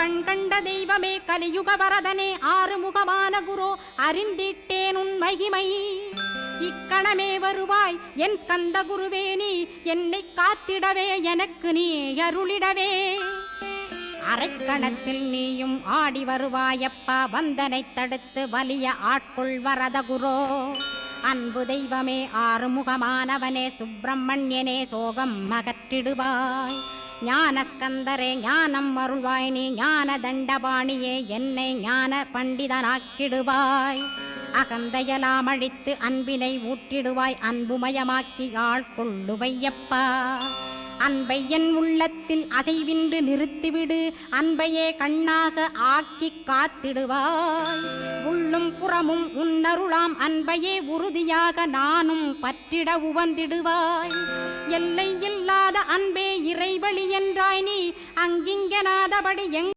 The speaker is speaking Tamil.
கண் கண்ட தெய்வமே கலியுக வரதனே ஆறுமுகமான குரு அறிந்திட்டேன் உன் மகிமை இக்கணமே வருவாய் என் ஸ்கந்த குருவே நீ என்னை காத்திடவே எனக்கு நீ அருளிடவே அரைக்கணத்தில் நீயும் ஆடி வருவாயப்பா வந்தனை தடுத்து வலிய ஆட்கொள் வரத குரோ அன்பு தெய்வமே ஆறுமுகமானவனே சுப்பிரமணியனே சோகம் அகற்றிடுவாய் ஞானஸ்கந்தரே ஞானம் அருள்வாய் நீ ஞான தண்டபாணியே என்னை ஞான பண்டிதனாக்கிடுவாய் அகந்தையலாம் அழித்து அன்பினை ஊட்டிடுவாய் அன்புமயமாக்கி ஆள்கொள்ளுவையப்பா அன்பை என் உள்ளத்தில் அசைவின்று நிறுத்திவிடு அன்பையே கண்ணாக ஆக்கி காத்திடுவாய் உள்ளும் புறமும் உன்னருளாம் அன்பையே உறுதியாக நானும் பற்றிட உவந்திடுவாய் எல்லை இல்லாத அன்பே இறைவழி என்றாய் நீ அங்கிங்கனாதபடி